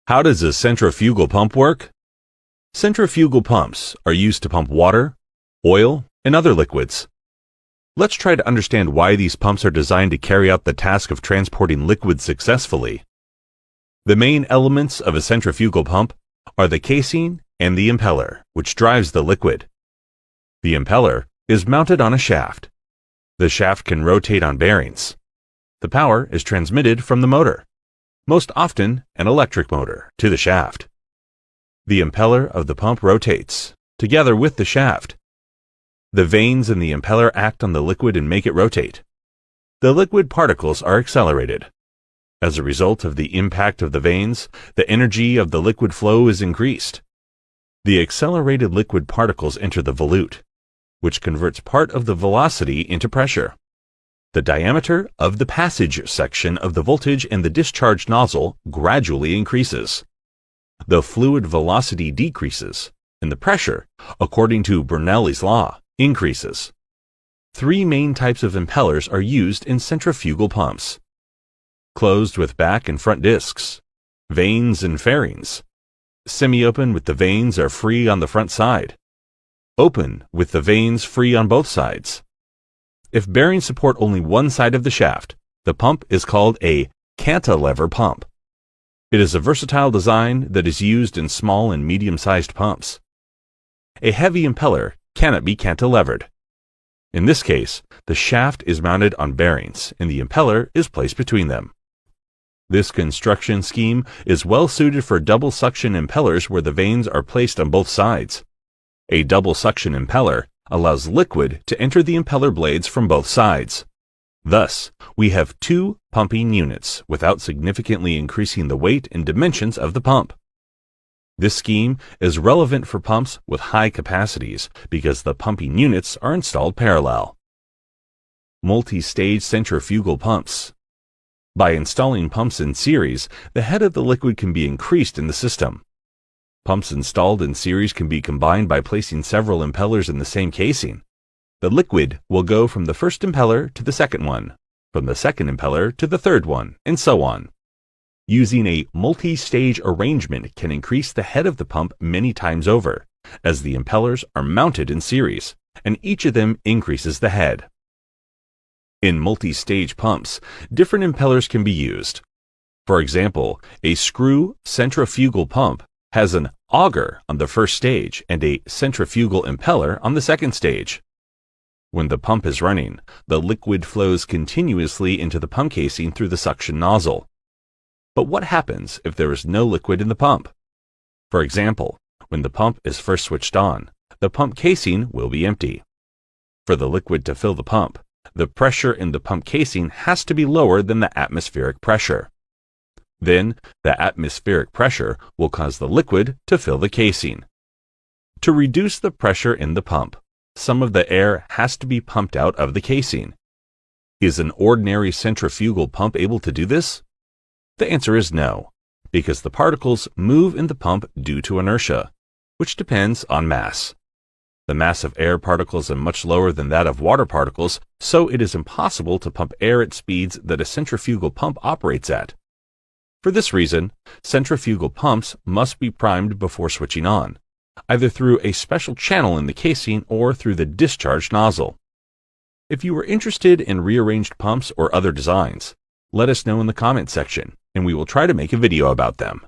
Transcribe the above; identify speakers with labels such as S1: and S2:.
S1: How does a centrifugal pump work? Centrifugal pumps are used to pump water, oil, and other liquids. Let's try to understand why these pumps are designed to carry out the task of transporting liquids successfully. The main elements of a centrifugal pump are the casing and the impeller, which drives the liquid. The impeller is mounted on a shaft. The shaft can rotate on bearings. The power is transmitted from the motor, most often an electric motor, to the shaft. The impeller of the pump rotates, together with the shaft. The vanes in the impeller act on the liquid and make it rotate. The liquid particles are accelerated. As a result of the impact of the vanes, the energy of the liquid flow is increased. The accelerated liquid particles enter the volute, which converts part of the velocity into pressure. The diameter of the passage section of the voltage in the discharge nozzle gradually increases. The fluid velocity decreases, and the pressure, according to Bernoulli's law, increases. Three main types of impellers are used in centrifugal pumps: closed with back and front discs, vanes and fairings. Semi-open with the vanes are free on the front side. Open with the vanes free on both sides. If bearings support only one side of the shaft, the pump is called a cantilever pump. It is a versatile design that is used in small and medium-sized pumps. A heavy impeller cannot be cantilevered. In this case, the shaft is mounted on bearings and the impeller is placed between them. This construction scheme is well suited for double suction impellers where the vanes are placed on both sides. A double suction impeller allows liquid to enter the impeller blades from both sides. Thus, we have two pumping units without significantly increasing the weight and dimensions of the pump. This scheme is relevant for pumps with high capacities because the pumping units are installed parallel. Multi-stage centrifugal pumps. By installing pumps in series, the head of the liquid can be increased in the system. Pumps installed in series can be combined by placing several impellers in the same casing. The liquid will go from the first impeller to the second one, from the second impeller to the third one, and so on. Using a multi-stage arrangement can increase the head of the pump many times over, as the impellers are mounted in series, and each of them increases the head. In multi-stage pumps, different impellers can be used. For example, a screw centrifugal pump has an auger on the first stage and a centrifugal impeller on the second stage. When the pump is running, the liquid flows continuously into the pump casing through the suction nozzle. But what happens if there is no liquid in the pump? For example, when the pump is first switched on, the pump casing will be empty. For the liquid to fill the pump, the pressure in the pump casing has to be lower than the atmospheric pressure. Then, the atmospheric pressure will cause the liquid to fill the casing. To reduce the pressure in the pump, some of the air has to be pumped out of the casing. Is an ordinary centrifugal pump able to do this? The answer is no, because the particles move in the pump due to inertia, which depends on mass. The mass of air particles is much lower than that of water particles, so it is impossible to pump air at speeds that a centrifugal pump operates at. For this reason, centrifugal pumps must be primed before switching on, either through a special channel in the casing or through the discharge nozzle. If you are interested in rearranged pumps or other designs, let us know in the comment section, and we will try to make a video about them.